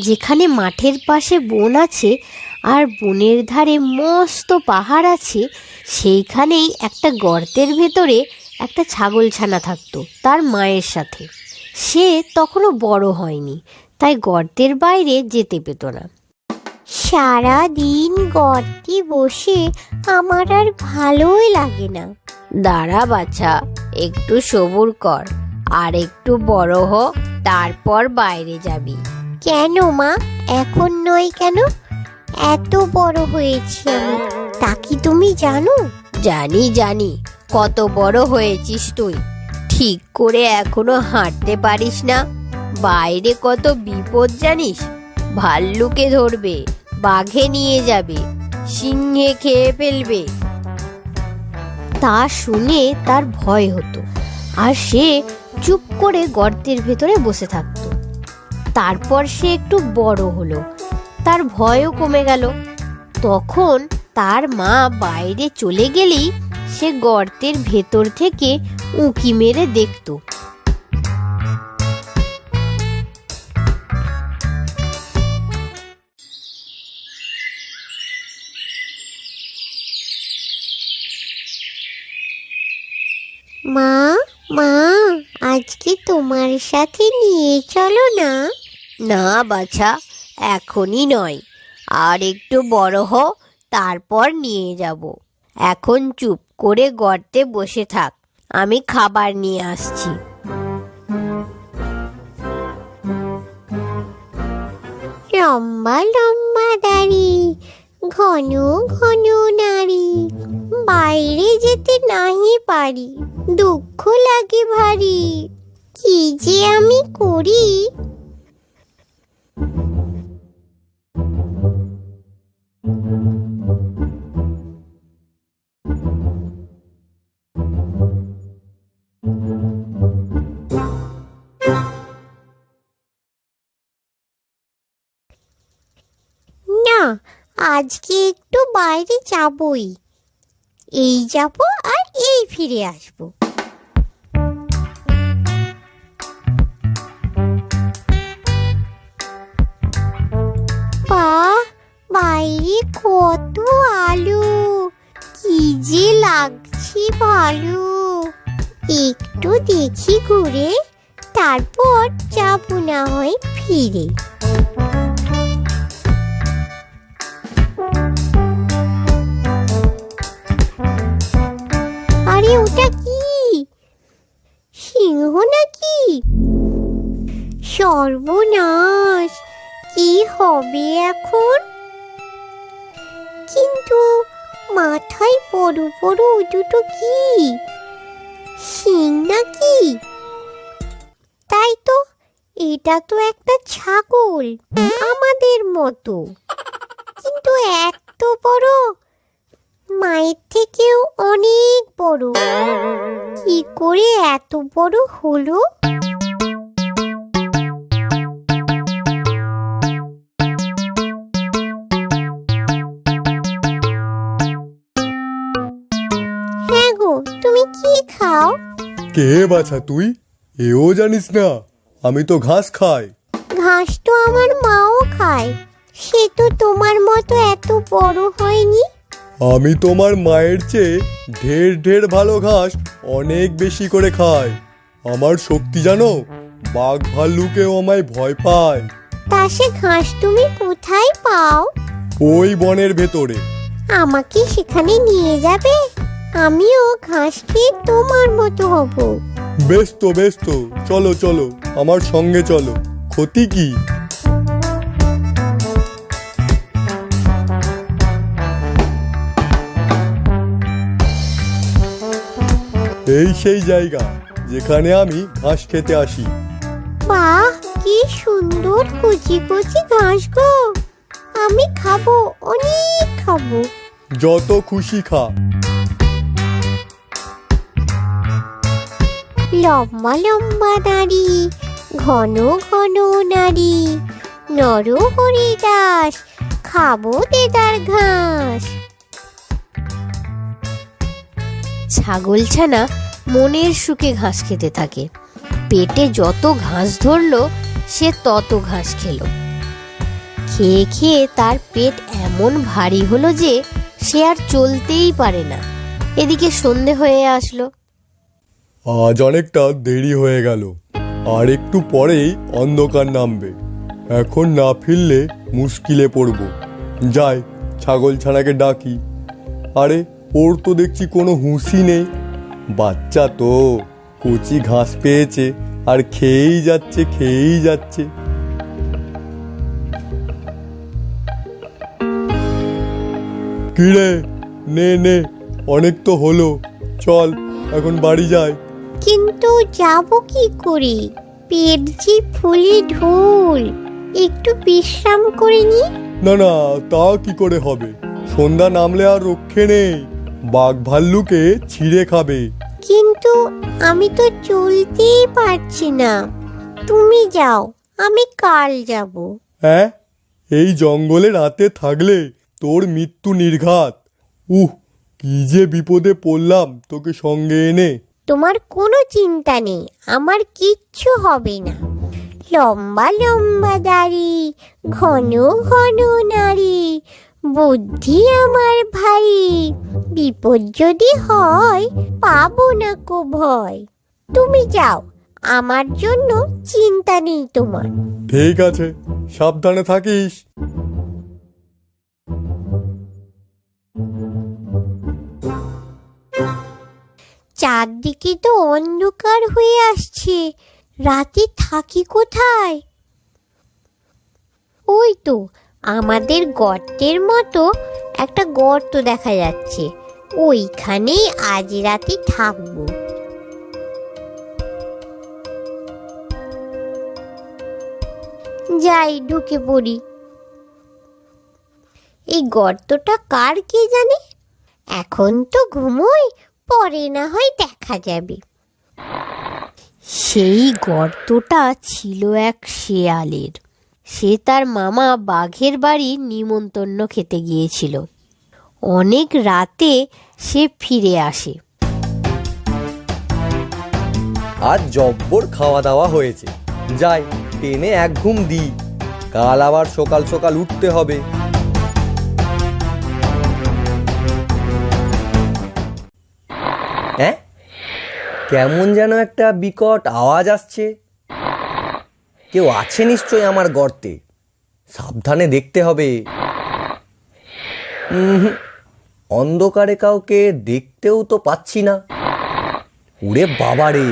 যেখানে মাঠের পাশে বন আছে আর বনের ধারে মস্ত পাহাড় আছে, সেইখানেই একটা গর্তের ভেতরে একটা ছাগলছানা থাকতো তার মায়ের সাথে। সে তখনও বড় হয়নি, তাই গর্তের বাইরে যেতে পেত না। সারা দিন গর্তে বসে আমার আর ভালোই লাগে না। দাঁড়া বাছা, একটু সবুর কর, আর একটু বড় হ, তারপর বাইরে যাবি। কেন মা, এখন নয় কেন? এত বড় হয়েছি আমি, তা কি তুমি জানো? জানি জানি, কত বড় হয়েছিস তুই। ঠিক করে এখনো হাঁটতে পারিস না। বাইরে কত বিপদ জানিস। ভাল্লুকে ধরবে, বাঘে নিয়ে যাবে, সিংহে খেয়ে ফেলবে। তা শুনে তার ভয় হতো, আর সে চুপ করে গর্তের ভেতরে বসে থাকতো। তারপর সে একটু বড় হলো, তার ভয়ও কমে গেল। তখন তার মা বাইরে চলে গেলেই সে গর্তের ভেতর থেকে উঁকি মেরে দেখত। মা, মা, আজকে তোমার সাথে নিয়ে চলো না। না বাছা, এখনই নয়, আর একটু বড় হ, তারপর নিয়ে যাব। এখন চুপ করে গর্তে বসে থাক, আমি খাবার নিয়ে আসছি। লম্বা লম্বা দাড়ি, ঘন ঘন নাড়ি, বাইরে যেতে নাহি পারি, দুঃখ লাগে ভারী, কি যে আমি করি। না, আজকে একটু বাইরে যাবই। এই যাব আর এই ফিরে আসবো। বাহ, বাইরে কত আলো, কি যে লাগছে ভালো। একটু দেখি ঘুরে, তারপর যাবো না হয় ফিরে। আরে ওটা কি? সিংহ নাকি? সর্বনাশ, কি হবে এখন? কিন্তু মাথায় বড় বড় দুটো কি? সিং নাকি? তাই তো, এটা তো একটা ছাগল, আমাদের মতো, কিন্তু এত বড়, মায়ের থেকেও অনেক বড়। কি করে এত বড় হলো? হ্যাঁ গো, তুমি কি খাও? কে বাছা তুই? এও জানিস না আমি তো ঘাস খাই। ঘাস তো আমার মাও খায়, সে তো তোমার মতো এত বড় হয়নি। আমি তোমার মায়ের চেয়ে ঢের ঢের ভালো ঘাস অনেক বেশি করে খাই। আমার শক্তি জানো, বাঘ ভাল্লুকেও আমায় ভয় পায়। তা সে ঘাস তুমি কোথায় পাও? ওই বনের ভেতরে। আমাকে সেখানে নিয়ে যাবে? আমিও ঘাস খেয়ে তোমার মতো হব। বেশ তো, চলো চলো, আমার সঙ্গে চলো, ক্ষতি কি? এই সেই জায়গা যেখানে আমি ঘাস খেতে আসি। বাহ, কি সুন্দর কচি কচি ঘাস গো! আমি খাবো, অনেক খাবো। যত খুশি খা। লম্বা লম্বা দাড়ি, ঘন ঘন নাড়ি, নর হরিদাস, খাবো দেদার ঘাস। ছাগলছানা মনের সুখে ঘাস খেতে থাকে। পেটে যত ঘাস ধরলো সে তত ঘাস খেলো। খেয়ে খেয়ে তার পেট এমন ভারী হলো যে সে আর চলতেই পারে না। এদিকে সন্ধে হয়ে আসলো। আজ অনেকটা দেরি হয়ে গেল, আর একটু পরেই অন্ধকার নামবে। এখন না ফিরলে মুশকিলে পড়ব। যাই, ছাগল ছানাকে ডাকি। আরে, ওর তো দেখছি কোনো হুঁশই নেই। বাচ্চা তো, কচি ঘাস পেয়েছে আর খেয়েই যাচ্ছে খেয়েই যাচ্ছে। কিরে, নে নে, অনেক তো হলো, চল এখন বাড়ি যাই। কিন্তু যাব কি করে? পেট যে ফুলে ঢোল, একটু বিশ্রাম করে নি। না না, তা কি করে হবে? সন্ধ্যা নামলে আর রক্ষে নেই, বাঘ ভাল্লুকে ছিঁড়ে খাবে। কিন্তু আমি তো চলতেই পারছি না। তুমি যাও, আমি কাল যাব। হ্যাঁ, এই জঙ্গলে রাতে থাকলে তোর মৃত্যু নির্ঘাত। কি যে বিপদে পড়লাম তোকে সঙ্গে এনে। তোমার কোনো চিন্তা নেই, আমার কিচ্ছু হবে না। লম্বা লম্বা দাড়ি, ঘন ঘন নাড়ি, বুদ্ধি আমার ভাই। বিপদ যদি হয়, পাবো না কো ভয়। তুমি যাও, আমার জন্য চিন্তা নেই তোমার। ঠিক আছে, সাবধানে থাকিস। চারদিকে তো অন্ধকার হয়ে আসছে, রাতে থাকি কোথায়? ওই তো আমাদের গর্তের মতো একটা গর্ত দেখা যাচ্ছে, ওইখানেই আজ রাতে থাকবো। যাই, ঢুকে পড়ি। এই গর্তটা কার কে জানে? এখন তো ঘুমোই, পরে না হয় দেখা যাবে। সেই গর্তটা ছিল এক শেয়ালের। সে তার মামা বাঘের বাড়ি নিমন্ত্রণ খেতে গিয়েছিল। অনেক রাতে সে ফিরে আসে। আজ জব্বর খাওয়া দাওয়া হয়েছে, যাই টেনে এক ঘুম দিই, কাল আবার সকাল সকাল উঠতে হবে। হ্যাঁ, কেমন যেন একটা বিকট আওয়াজ আসছে। কেউ আছে নিশ্চয় আমার গর্তে, সাবধানে দেখতে হবে। অন্ধকারে কাউকে দেখতেও তো পাচ্ছি না। ওরে বাবারে,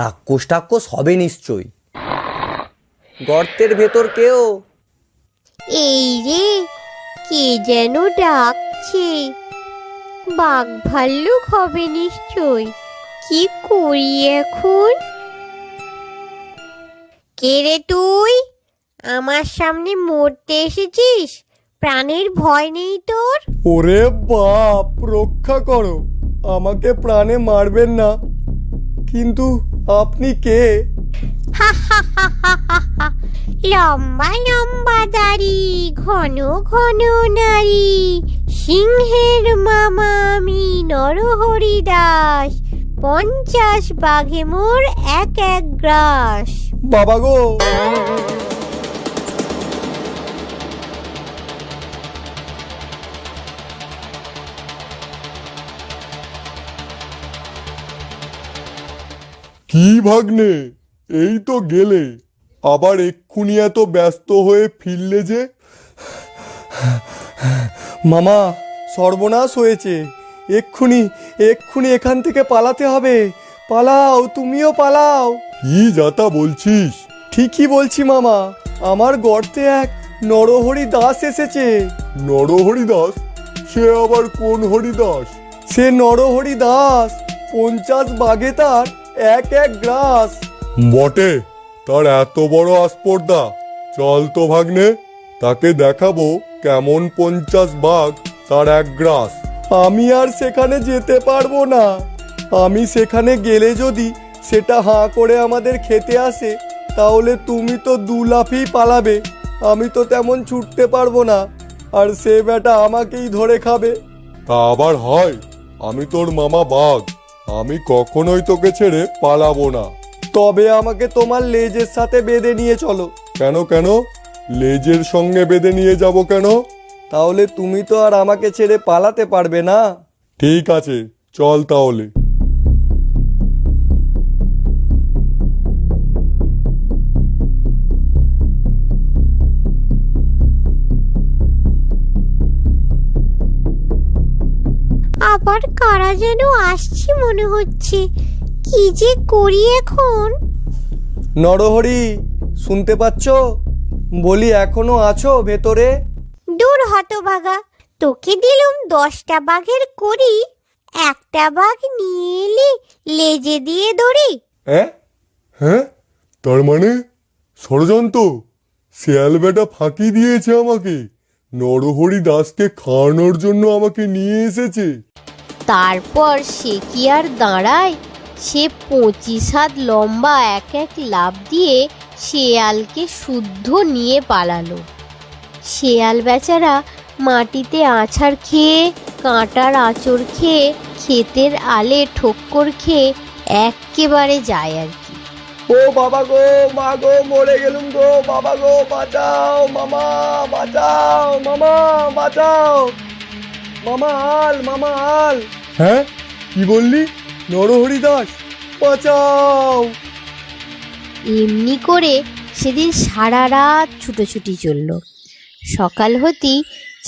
রাক্ষস টাক্ষস হবে নিশ্চয়। গর্তের ভেতর কেউ? এই রে, কে যেন ডাকছে। বাঘ ভাল্লুক হবে নিশ্চয়। কি করি এখন? কে রে তুই? আমার সামনে মরতে এসেছিস? প্রাণের ভয় নেই তোর? ওরে বাপ, রক্ষা করো, আমাকে প্রাণে মারবেন না। কিন্তু আপনি কে? লম্বা লম্বা দাড়ি, ঘন ঘন নারী, সিংহের মামা আমি নরহরি দাস। 50 বাঘে মোর এক এক গ্রাস। বাবা গো! কি ভাগ্নে, এই তো গেলে, আবার এক্ষুনি এত ব্যস্ত হয়ে ফিরলে যে? মামা, সর্বনাশ হয়েছে, এক্ষুনি এক্ষুনি এখান থেকে পালাতে হবে। পালাও, তুমিও পালাও। কি যাতা বলছিস? ঠিকই বলছি মামা, আমার গর্তে এক নরহরি দাস এসেছে। নরহরি দাস? সে আবার কোন হরিদাস? সে নরহরি দাস, 50 বাঘে তার এক এক গ্রাস। বটে, তার এত বড় আস্পর্ধা। চল তো ভাগ্নে, তাকে দেখাবো কেমন 50 বাঘ তার এক গ্রাস। আমি আর সেখানে যেতে পারবো না। আমি সেখানে গেলে যদি সেটা হাঁ করে আমাদের খেতে আসে, তাহলে তুমি তো 2 লাফেই পালাবে। আমি তো তেমন ছুটতে পারবো না, আর সে বেটা আমাকেই ধরে খাবে। তা আবার হয়? আমি তোর মামা বাঘ, আমি কখনোই তোকে ছেড়ে পালাবো না। তবে আমাকে তোমার লেজের সাথে বেঁধে নিয়ে চলো। কেন কেন? লেজের সঙ্গে বেঁধে নিয়ে যাব কেন? তাহলে তুমি তো আর আমাকে ছেড়ে পালাতে পারবে না। ঠিক আছে, চল তাহলে। আবার কারা যেন আসছে মনে হচ্ছে, কি যে করি এখন। নরহরি, শুনতে পাচ্ছ? বলি এখনো আছো ভেতরে? দূর হতভাগা, তোকে দিলুম 10টা বাঘের করি, একটা বাঘ নিয়ে এলি লেজে দিয়ে দড়ি। হ্যাঁ হ্যাঁ, তার মানে ষড়যন্ত্র? শিয়াল বেটা ফাঁকি দিয়েছে আমাকে, নরহরি দাসকে খাওয়ানোর জন্য আমাকে নিয়ে এসেছে। তারপর সে কি আর দাঁড়ায়, সে 25 হাত লম্বা এক এক লাফ দিয়ে শেয়ালকে শুদ্ধ নিয়ে পালালো। শেয়াল বেচারা মাটিতে আছাড় খেয়ে, কাঁটার আঁচড় খেয়ে, ক্ষেতের আলে ঠোক্কর খেয়ে এক্কেবারে যায় আর কি। ও বাবা গো, মা গো, মরে গেলুম গো, বাবা গো বাঁচাও, মামা বাঁচাও, মামা বাঁচাও, মামা আল, মামা আল। হ্যাঁ, কি বললি? নরহরি দাস, বাঁচাও। এমনি করে সেদিন সারা রাত ছুটোছুটি চলল। সকাল হতেই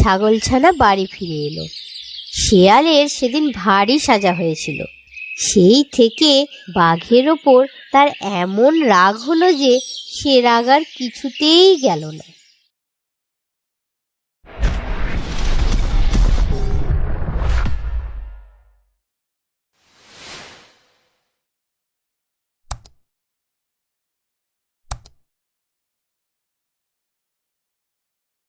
ছাগলছানা বাড়ি ফিরে এলো। শেয়ালের সেদিন ভারী সাজা হয়েছিল। সেই থেকে বাঘের ওপর তার এমন রাগ হলো যে সে রাগ আর কিছুতেই গেল না।